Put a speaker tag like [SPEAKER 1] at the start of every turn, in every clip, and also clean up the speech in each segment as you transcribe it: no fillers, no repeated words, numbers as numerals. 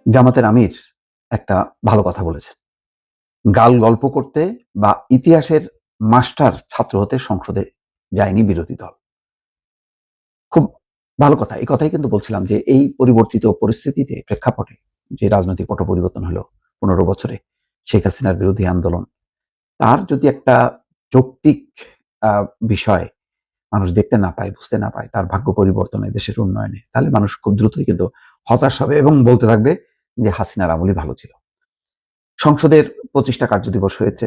[SPEAKER 1] জামাতের আমির একটা ভালো কথা বলেছেন। গাল গল্প করতে বা ইতিহাসের মাস্টার ছাত্র হতে সংসদে যায়নি বিরোধী দল। খুব ভালো কথা। এই কথাই কিন্তু বলছিলাম যে এই পরিবর্তিত পরিস্থিতিতে প্রেক্ষাপটে যে রাজনৈতিক পট পরিবর্তন হলো ১৫ বছরে শেখ হাসিনার বিরোধী আন্দোলন, তার যদি একটা যৌক্তিক আ বিষয় মানুষ দেখতে না পায়, বুঝতে না পায়, তার ভাগ্য পরিবর্তনে, দেশের উন্নয়নে, তাহলে মানুষ খুব দ্রুতই কিন্তু হতাশ হবে এবং বলতে থাকবে যে হাসিনার আমলই ভালো ছিল। সংসদের ২৫টা কার্যদিবস হয়েছে,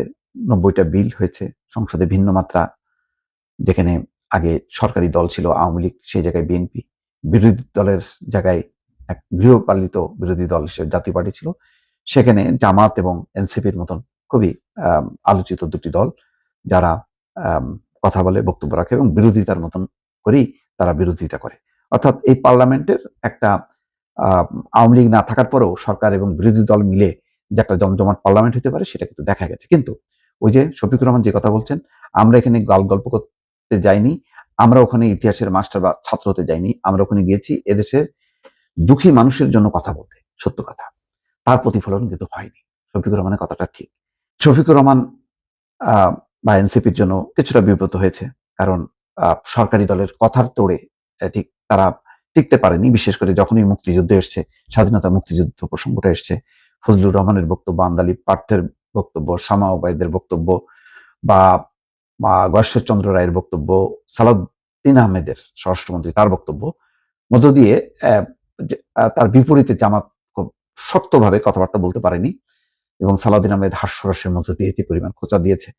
[SPEAKER 1] ৯০টা বিল হয়েছে। সংসদে ভিন্ন মাত্রা, যেখানে আগে সরকারি দল ছিল আওয়ামী লীগ, সেই জায়গায় বিএনপি, বিরোধী দলের জায়গায় এক গৃহপালিত বিরোধী দল হিসেবে জাতীয় পার্টি ছিল, সেখানে জামাত এবং এনসিপির মতন খুবই আলোচিত দুটি দল, যারা কথা বলে, বক্তব্য রাখে এবং বিরোধিতার মতন করেই তারা বিরোধিতা করে। অর্থাৎ এই পার্লামেন্টের একটা আওয়ামী লীগ না থাকার পরেও সরকার এবং বিরোধী দল মিলে যে একটা জমজমাট পার্লামেন্ট হতে পারে, সেটা কিন্তু দেখা গেছে। কিন্তু ওই যে শফিকুর রহমান যে কথা বলছেন, আমরা এখানে গল্প করতে যাইনি, আমরা ওখানে ইতিহাসের মাস্টার বা ছাত্র হতে যাইনি, আমরা ওখানে গিয়েছি এদেশের দুঃখী মানুষের জন্য কথা বলতে। সত্য কথা, তার প্রতিফলন কিন্তু হয়নি। শফিকুর রহমানের কথাটা ঠিক। শফিকুর রহমান বা এনসিপির জন্য কিছুটা বিব্রত হয়েছে, কারণ সরকারি দলের কথার তোড়ে ঠিক তারা টিকতে পারেনি। বিশেষ করে যখনই মুক্তিযুদ্ধ এসছে, স্বাধীনতা মুক্তিযুদ্ধ প্রসঙ্গটা এসছে, ফজলুর রহমানের বক্তব্য, আন্দালি পার্থের বক্তব্য, শামা ওবায়দের বক্তব্য, বা গয়েশ্বরচন্দ্র রায়ের বক্তব্য, সালাউদ্দিন আহমেদের স্বরাষ্ট্রমন্ত্রী তার বক্তব্য মধ্য দিয়ে তার বিপরীতে জামাত খুব শক্তভাবে কথাবার্তা বলতে পারেনি এবং সালাউদ্দিন আহমেদ হাস্যরসের মধ্য দিয়ে যে পরিমাণ খোঁচা দিয়েছে,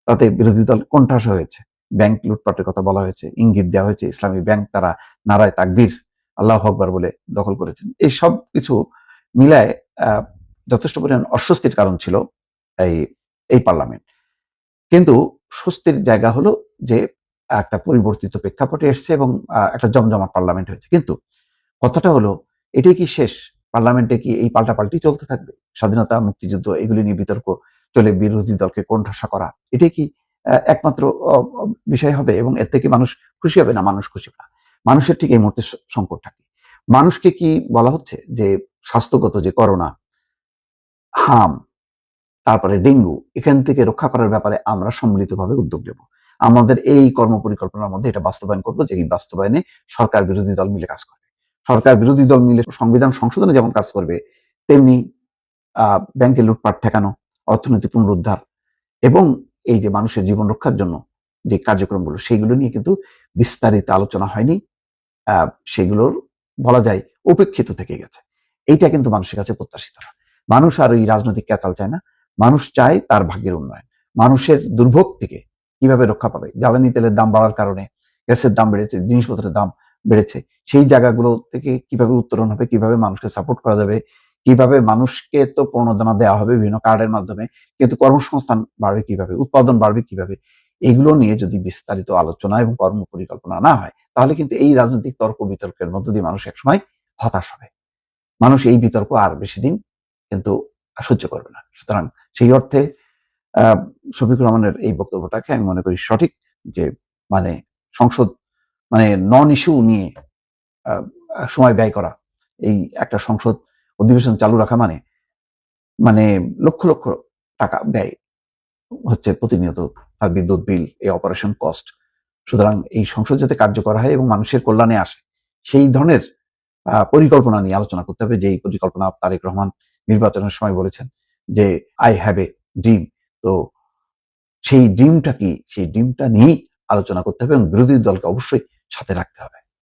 [SPEAKER 1] তাতে বিরোধী দল কোণঠাসা হয়েছে। ব্যাংক লুটপাটের কথা বলা হয়েছে, ইঙ্গিত দেওয়া হয়েছে ইসলামী ব্যাংক তারা নারায় তাকবীর আল্লাহু আকবার বলে দখল করেছেন। এই সব কিছু মিলায় যথেষ্ট পরিমাণ অস্বস্তির কারণ ছিল এই এই পার্লামেন্ট। কিন্তু স্বস্তির জায়গা হলো যে একটা পরিবর্তিত প্রেক্ষাপটে এসছে এবং একটা জমজমাট পার্লামেন্ট হয়েছে। কিন্তু কথাটা হলো, এটাই কি শেষ? পার্লামেন্টে কি এই পাল্টাপাল্টি চলতে থাকবে? স্বাধীনতা, মুক্তিযুদ্ধ এগুলি নিয়ে বিতর্ক চলে বিরোধী দলকে কোণঠাসা করা, এটাই কি একমাত্র অ অ বিষয় হবে এবং এর থেকে মানুষ খুশি হবে? না, মানুষ খুশি না। মানুষের ঠিক এই মুহূর্তে সংকটটা কি? মানুষকে কি বলা হচ্ছে যে স্বাস্থ্যগত যে করোনা, হাম, তারপরে ডেঙ্গু, এখান থেকে রক্ষা করার ব্যাপারে আমরা সম্মিলিতভাবে উদ্যোগ নেব। আমাদের এই কর্মপরিকল্পনার মধ্যে এটা বাস্তবায়ন করব, যে এই বাস্তবায়নে সরকার বিরোধী দল মিলে কাজ করবে। সরকার বিরোধী দল মিলে সংবিধান সংশোধনে যেমন কাজ করবে, তেমনি ব্যাংকে লুটপাট ঠেকানো, অর্থনীতি পুনরুদ্ধার এবং এই যে মানুষের জীবন রক্ষার জন্য যে কার্যক্রমগুলো, সেগুলো নিয়ে কিন্তু বিস্তারিত আলোচনা হয়নি। সেগুলোর বলা যায় উপেক্ষিত থেকে গেছে। এইটা কিন্তু মানুষের কাছে প্রত্যাশিত না। মানুষ আর ওই রাজনৈতিক ক্যাচাল চায় না। মানুষ চায় তার ভাগ্যের উন্নয়ন। মানুষের দুর্ভোগ থেকে কিভাবে রক্ষা পাবে? জ্বালানি তেলের দাম বাড়ার কারণে গ্যাসের দাম বেড়েছে, জিনিসপত্রের দাম বেড়েছে। সেই জায়গাগুলো থেকে কিভাবে উত্তরণ হবে, কিভাবে মানুষকে সাপোর্ট করা যাবে, কিভাবে মানুষকে তো প্রণোদনা দেওয়া হবে বিভিন্ন কার্ডের মাধ্যমে, কিন্তু কর্মসংস্থান বাড়বে কিভাবে, উৎপাদন বাড়বে কিভাবে, এগুলো নিয়ে যদি বিস্তারিত আলোচনা এবং কর্ম পরিকল্পনা না হয়, তাহলে কিন্তু এই রাজনৈতিক তর্ক বিতর্কের মধ্য দিয়ে মানুষ একসময় হতাশ হবে। মানুষ এই বিতর্ক আর বেশি দিন কিন্তু সহ্য করবে না। সুতরাং সেই অর্থে আহ শফিকুর রহমানের এই বক্তব্যটাকে আমি মনে করি সঠিক, যে মানে সংসদ মানে নন ইস্যু নিয়ে আহ, সময় ব্যয় করা, এই একটা সংসদ অধিবেশন চালু রাখা মানে মানে লক্ষ লক্ষ টাকা ব্যয় হচ্ছে প্রতিনিয়ত, আর বিদ্যুৎ বিল, এই অপারেশন কস্ট। সুতরাং এই সংসদ যাতে কার্যকর হয় এবং মানুষের কল্যাণে আসে, সেই ধরনের পরিকল্পনা নিয়ে আলোচনা করতে হবে। যেই পরিকল্পনা তারেক রহমান নির্বাচনের সময় বলেছেন যে আই হ্যাভ এ ড্রিম। তো সেই ড্রিমটা কি, সেই ড্রিমটা নিয়েই আলোচনা করতে হবে এবং বিরোধী দলকে অবশ্যই সাথে রাখতে হবে।